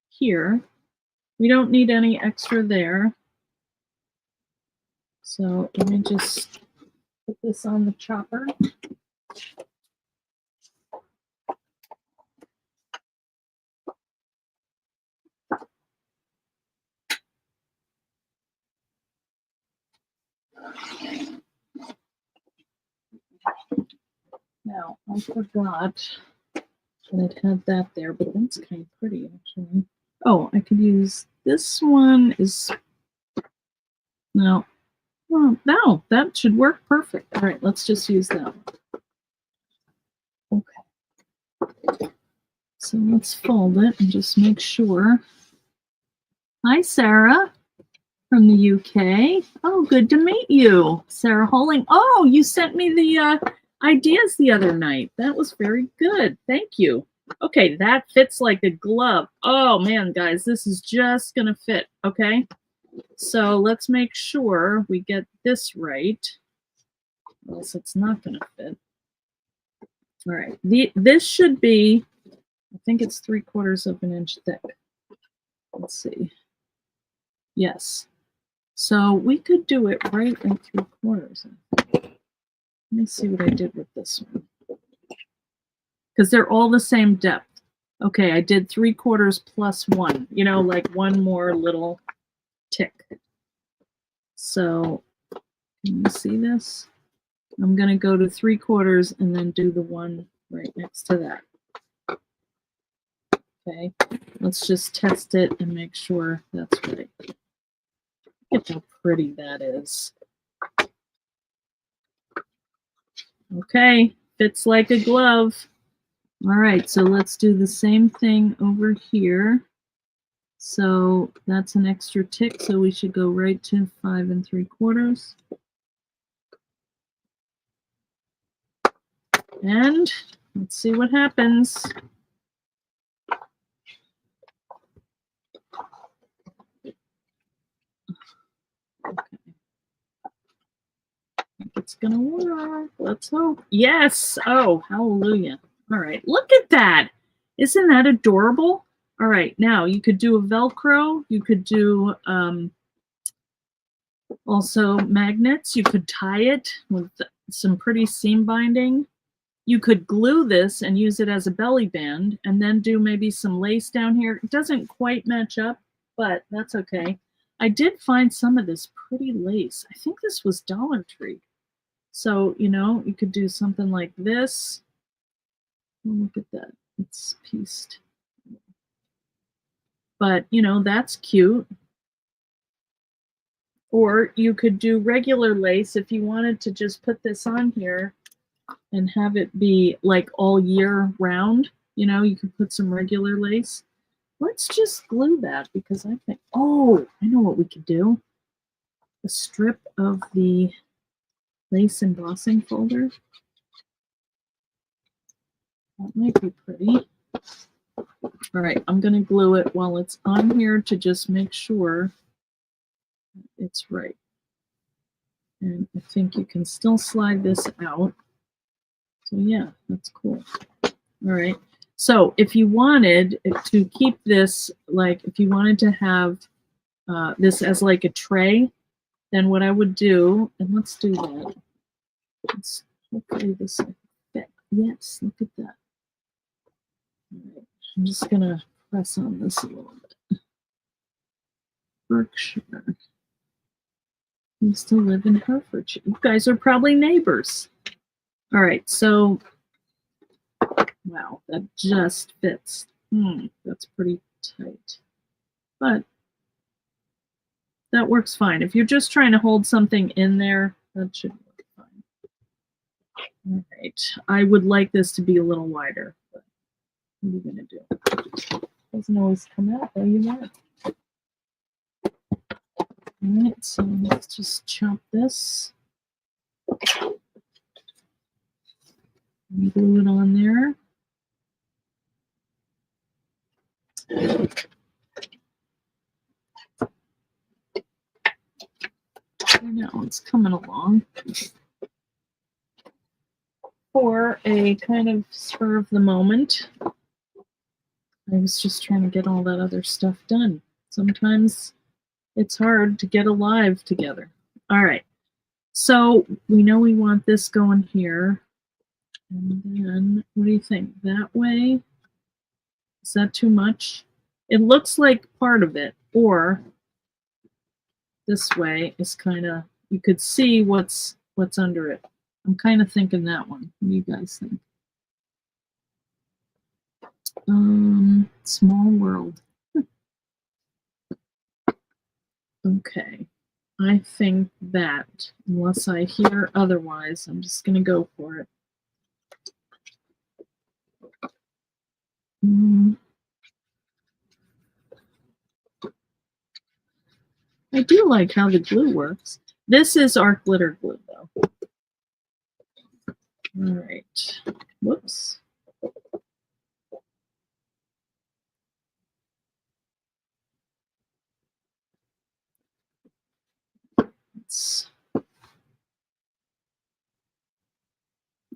here. We don't need any extra there. So let me just put this on the chopper. Now, I forgot that it had that there, but that's kind of pretty actually. Oh, I could use this one is, no, well, no, that should work perfect. All right, let's just use that one. Okay. So let's fold it and just make sure Hi, Sarah from the UK. Oh, good to meet you, Sarah Holing. Oh, you sent me the ideas the other night. That was very good. Thank you. Okay, that fits like a glove. Oh man, guys, this is just gonna fit. Okay, so let's make sure we get this right, or else it's not gonna fit. All right, this should be, I think it's 3/4 of an inch thick. Let's see. Yes. So we could do it right at 3/4. Let me see what I did with this one. Because they're all the same depth. Okay, I did 3/4 plus 1, you know, like one more little tick. So can you see this? I'm going to go to 3/4 and then do the one right next to that. Okay, let's just test it and make sure that's right. Look at how pretty that is. Okay, fits like a glove. All right, so let's do the same thing over here. So that's an extra tick, so we should go right to 5 3/4. And let's see what happens. Okay. I think it's gonna work. Let's hope. Yes. Oh, hallelujah. All right, look at that. Isn't that adorable? All right, now you could do a Velcro. You could do also magnets. You could tie it with some pretty seam binding. You could glue this and use it as a belly band and then do maybe some lace down here. It doesn't quite match up, but that's okay. I did find some of this pretty lace. I think this was Dollar Tree. So, you know, you could do something like this. Oh, look at that. It's pieced. But, you know, that's cute. Or you could do regular lace if you wanted to just put this on here and have it be like all year round. You know, you could put some regular lace. Let's just glue that because I think, oh, I know what we could do. A strip of the lace embossing folder. That might be pretty. All right, I'm going to glue it while it's on here to just make sure it's right. And I think you can still slide this out. So yeah, that's cool. All right. So if you wanted to keep this, like if you wanted to have this as like a tray, then what I would do, and let's do that. Let's hopefully this will fit. Yes, look at that. All right. I'm just gonna press on this a little bit. Berkshire. Used to live in Herefordshire. You guys are probably neighbors. All right, so wow, that just fits. That's pretty tight. But that works fine. If you're just trying to hold something in there, that should work fine. All right. I would like this to be a little wider, but what are you gonna do? Doesn't always come out though, you want. All right, so let's just chop this and glue it on there. Now it's coming along. For a kind of spur of the moment, I was just trying to get all that other stuff done. Sometimes it's hard to get alive together. All right, so we know we want this going here. And then, what do you think? That way? Is that too much? It looks like part of it, or this way is kind of, you could see what's under it. I'm kind of thinking that one. What do you guys think? Small world. Okay. I think that, unless I hear otherwise, I'm just going to go for it. I do like how the glue works. This is art glitter glue, though. All right. Whoops.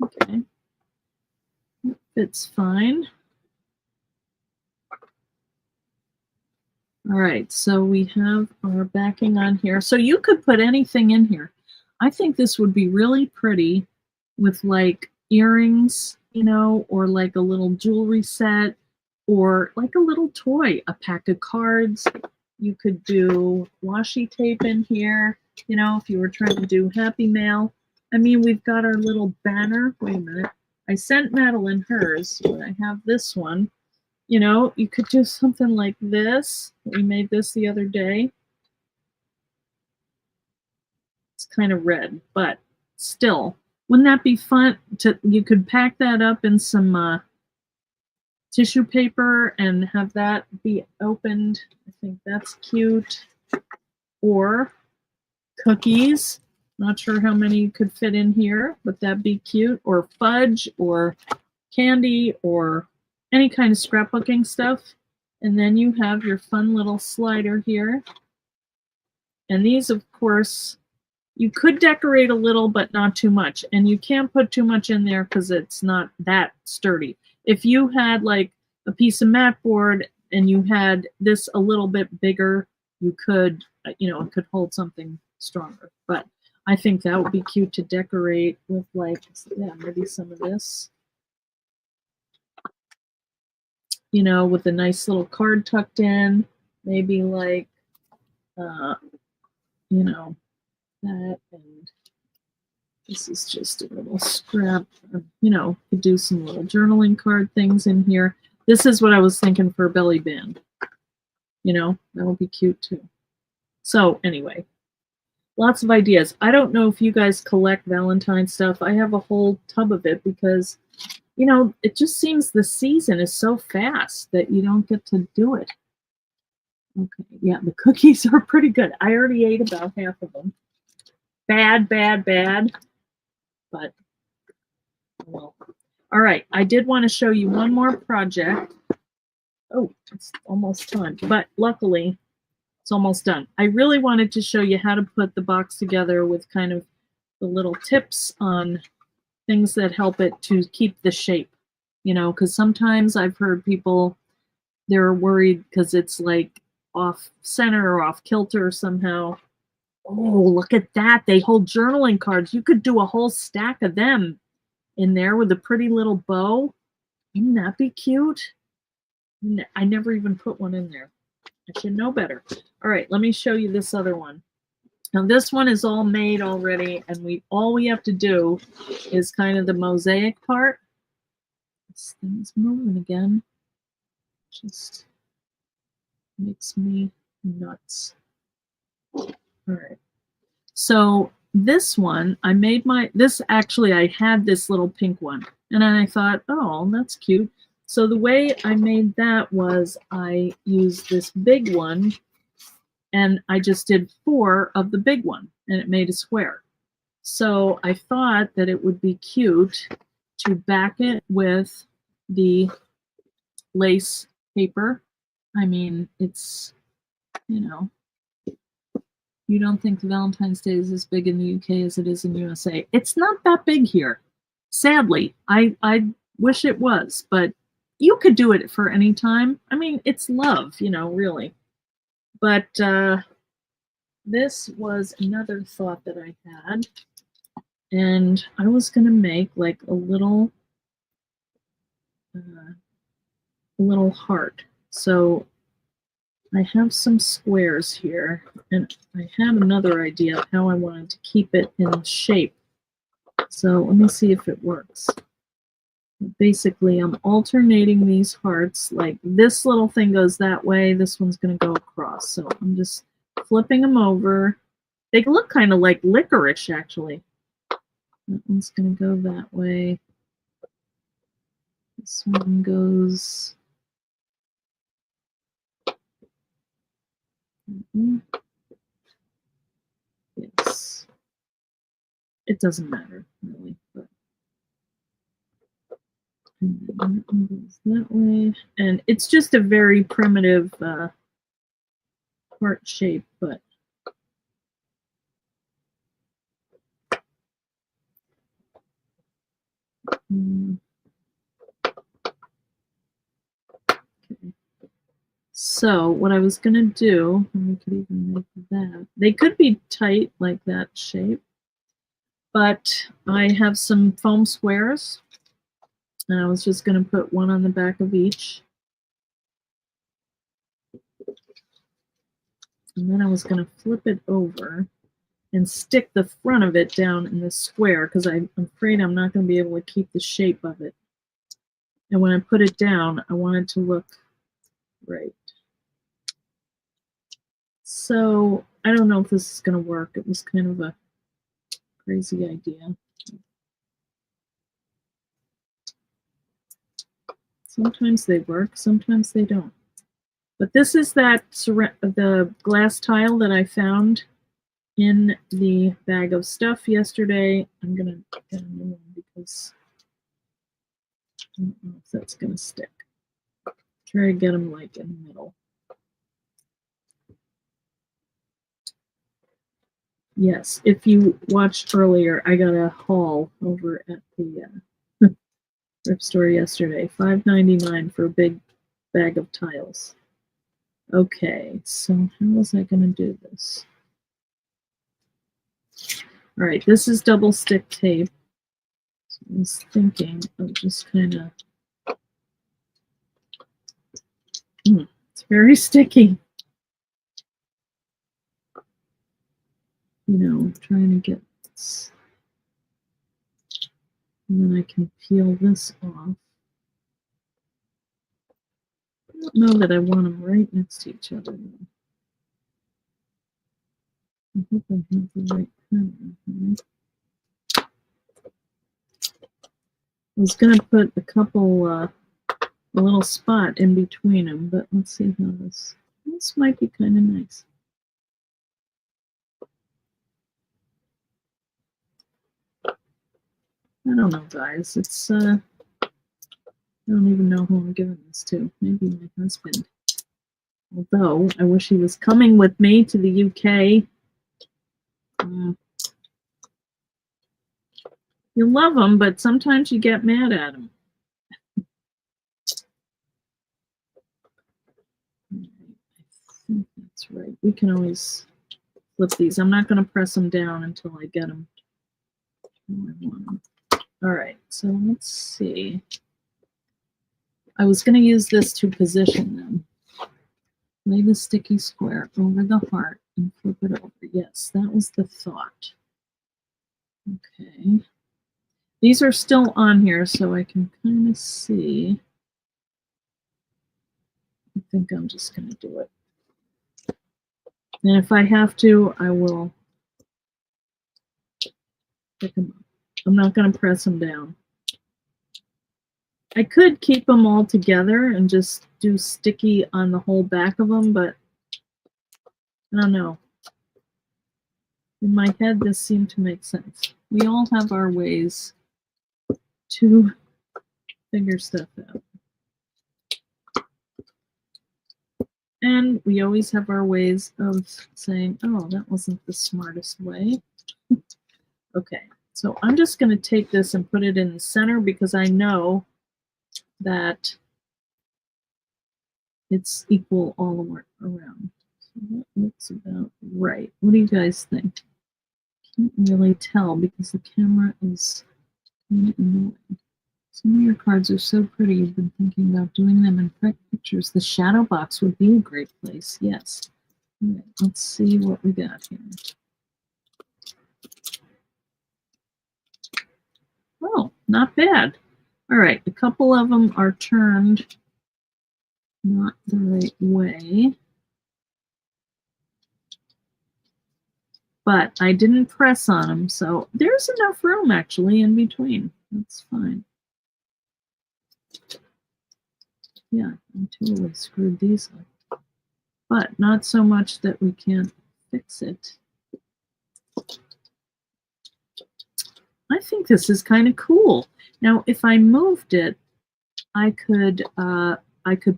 Okay. It's fine. All right, so we have our backing on here. So you could put anything in here. I think this would be really pretty with like earrings, you know, or like a little jewelry set, or like a little toy, a pack of cards. You could do washi tape in here, you know, if you were trying to do Happy Mail. I mean, we've got our little banner. Wait a minute. I sent Madeline hers, but I have this one. You know, you could do something like this. We made this the other day. It's kind of red, but still, wouldn't that be fun? You could pack that up in some tissue paper and have that be opened. I think that's cute. Or cookies. Not sure how many you could fit in here, but that'd be cute. Or fudge, or candy, or any kind of scrapbooking stuff. And then you have your fun little slider here. And these, of course, you could decorate a little, but not too much. And you can't put too much in there because it's not that sturdy. If you had like a piece of mat board and you had this a little bit bigger, you could, you know, it could hold something stronger. But I think that would be cute to decorate with, like, yeah, maybe some of this. You know, with a nice little card tucked in, maybe like, you know, that, and this is just a little scrap. You know, could do some little journaling card things in here. This is what I was thinking for a belly band. You know, that would be cute too. So anyway, lots of ideas. I don't know if you guys collect Valentine stuff. I have a whole tub of it because, you know, it just seems the season is so fast that you don't get to do it. Okay, yeah, the cookies are pretty good. I already ate about half of them. Bad, bad, bad. But, well. All right, I did want to show you one more project. Oh, it's almost time, but luckily it's almost done. I really wanted to show you how to put the box together with kind of the little tips on things that help it to keep the shape, you know, because sometimes I've heard people, they're worried because it's like off center or off kilter somehow. Oh, look at that. They hold journaling cards. You could do a whole stack of them in there with a pretty little bow. Wouldn't that be cute? I never even put one in there. I should know better. All right, let me show you this other one. Now this one is all made already, and all we have to do is kind of the mosaic part. This thing's moving again. Just makes me nuts. All right. So this one, I made actually I had this little pink one, and then I thought, oh, that's cute. So the way I made that was I used this big one, and I just did 4 of the big one, and it made a square. So I thought that it would be cute to back it with the lace paper. I mean, it's, you know, you don't think Valentine's Day is as big in the UK as it is in USA. It's not that big here. Sadly, I wish it was, but you could do it for any time. I mean, it's love, you know, really. But this was another thought that I had. And I was going to make like a little heart. So I have some squares here, and I had another idea of how I wanted to keep it in shape. So let me see if it works. Basically, I'm alternating these hearts. Like this little thing goes that way, this one's going to go across. So I'm just flipping them over. They look kind of like licorice, actually. That one's going to go that way. This one goes... it doesn't matter really, but and then it goes that way. And it's just a very primitive heart shape, but okay. So what I was gonna do, and we could even make that. They could be tight like that shape, but I have some foam squares, and I was just gonna put one on the back of each. And then I was gonna flip it over and stick the front of it down in the square because I'm afraid I'm not gonna be able to keep the shape of it. And when I put it down, I want it to look right. So I don't know if this is going to work. It was kind of a crazy idea. Sometimes they work, sometimes they don't. But this is the glass tile that I found in the bag of stuff yesterday. I'm going to get a new one because I don't know if that's going to stick. Try to get them like in the middle. Yes, if you watched earlier, I got a haul over at the thrift store yesterday. $5.99 for a big bag of tiles. Okay, so how was I going to do this? All right, this is double stick tape. So I was thinking of just kind of, it's very sticky. You know, trying to get this. And then I can peel this off. I don't know that I want them right next to each other. I hope I have the right kind here. I was going to put a couple, a little spot in between them, but let's see how this might be kind of nice. I don't know, guys. It's, I don't even know who I'm giving this to. Maybe my husband. Although, I wish he was coming with me to the UK. You love him, but sometimes you get mad at him. I think that's right. We can always flip these. I'm not going to press them down until I get them. All right, so let's see. I was going to use this to position them. Lay the sticky square over the heart and flip it over. Yes, that was the thought. Okay. These are still on here, so I can kind of see. I think I'm just going to do it. And if I have to, I will pick them up. I'm not going to press them down. I could keep them all together and just do sticky on the whole back of them, but I don't know. In my head, this seemed to make sense. We all have our ways to figure stuff out. And we always have our ways of saying, oh, that wasn't the smartest way. Okay, so I'm just going to take this and put it in the center because I know that it's equal all around. So that looks about right. What do you guys think? Can't really tell because the camera is kind of annoying. Some of your cards are so pretty, you've been thinking about doing them in pictures. The Shadowbox would be a great place, yes. All right, let's see what we got here. Oh, not bad. All right, a couple of them are turned not the right way. But I didn't press on them, so there's enough room actually in between. That's fine. Yeah, I totally screwed these up. But not so much that we can't fix it. I think this is kind of cool. Now, if I moved it, I could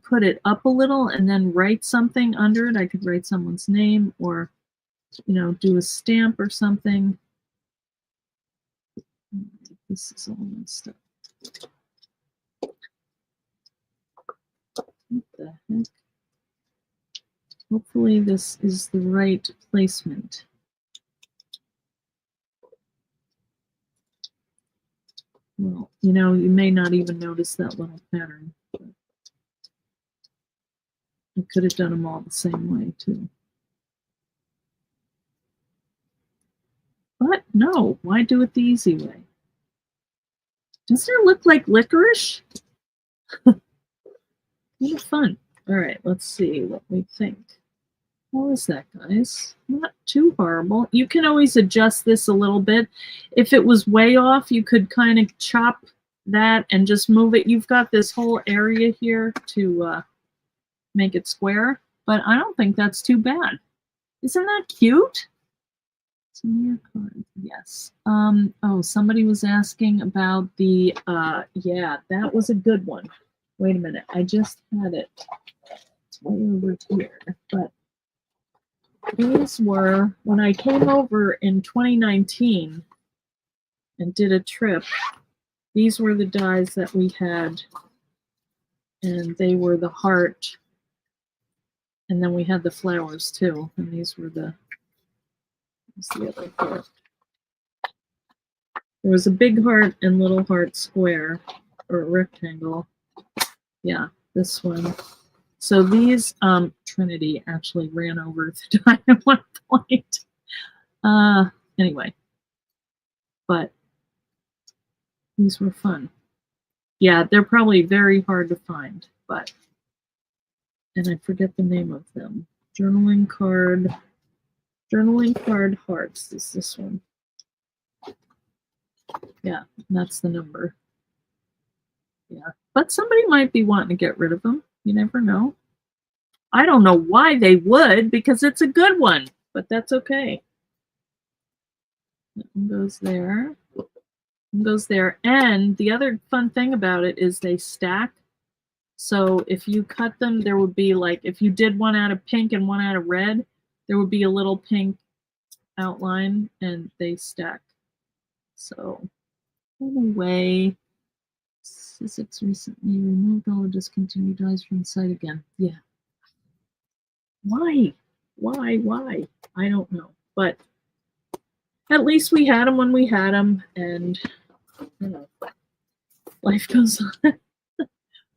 put it up a little and then write something under it. I could write someone's name or, you know, do a stamp or something. This is all messed up. What the heck? Hopefully this is the right placement. Well, you know, you may not even notice that little pattern. I could have done them all the same way too. But no, why do it the easy way? Doesn't it look like licorice? Kind of fun. All right, let's see what we think. How is that, guys? Not too horrible. You can always adjust this a little bit. If it was way off, you could kind of chop that and just move it. You've got this whole area here to make it square, but I don't think that's too bad. Isn't that cute? Some your card. Yes. Oh, somebody was asking about the yeah, that was a good one. Wait a minute, I just had it. It's way over here, but these were when I came over in 2019 and did a trip. These were the dies that we had, and they were the heart, and then we had the flowers too, and these were the other heart. There was a big heart and little heart square or rectangle. Yeah, this one. So these, Trinity actually ran over the die at one point. Anyway, but these were fun. Yeah, they're probably very hard to find, but, and I forget the name of them. Journaling card hearts is this one. Yeah, that's the number. Yeah, but somebody might be wanting to get rid of them. You never know. I don't know why they would, because it's a good one, but that's okay. That one goes there. One goes there. And the other fun thing about it is they stack. So if you cut them, there would be like, if you did one out of pink and one out of red, there would be a little pink outline and they stack. So anyway, Sussex recently removed all the discontinued dies from the site again. Yeah. Why? I don't know. But at least we had them when we had them, and you know, life goes on.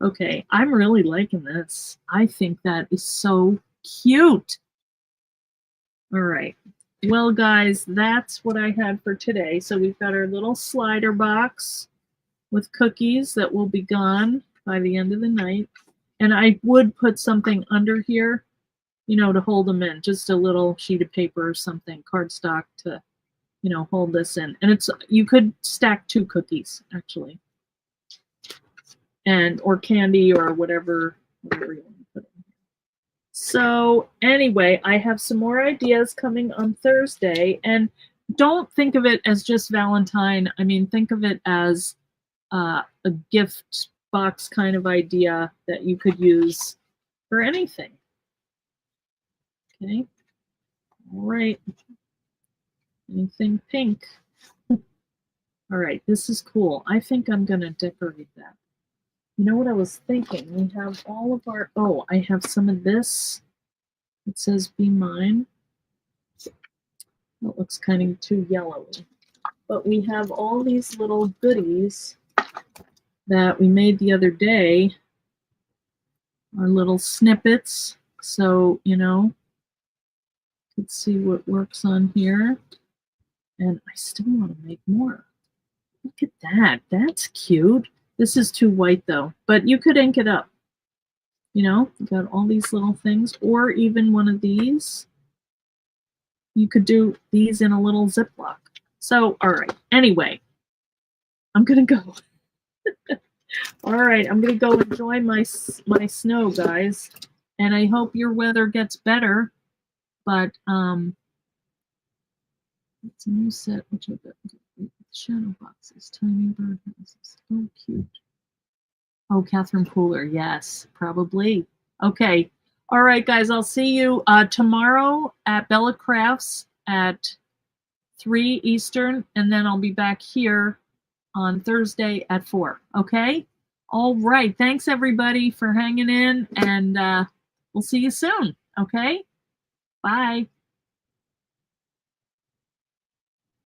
Okay, I'm really liking this. I think that is so cute. All right. Well, guys, that's what I had for today. So we've got our little slider box with cookies that will be gone by the end of the night. And I would put something under here, you know, to hold them in, just a little sheet of paper or something, cardstock to, you know, hold this in. And it's, you could stack 2 cookies actually, and or candy or whatever you want to put in. So anyway, I have some more ideas coming on Thursday, and don't think of it as just Valentine. I mean, think of it as a gift box kind of idea that you could use for anything. Okay. All right. Anything pink. All right, this is cool. I think I'm going to decorate that. You know what I was thinking? We have all of our, oh, I have some of this. It says be mine. That looks kind of too yellowy. But we have all these little goodies that we made the other day. Our little snippets. So, you know, let's see what works on here. And I still want to make more. Look at that. That's cute. This is too white though, but you could ink it up. You know, you got all these little things, or even one of these. You could do these in a little Ziploc. So, all right. Anyway, I'm going to go. All right, I'm going to go enjoy my snow, guys. And I hope your weather gets better. But it's a new set, which I got Shadow boxes, tiny bird houses. Oh, cute. Oh, Catherine Pooler. Yes, probably. Okay. All right, guys. I'll see you tomorrow at Bella Crafts at 3 Eastern, and then I'll be back here on Thursday at 4. Okay? All right. Thanks, everybody, for hanging in, and we'll see you soon. Okay? Bye.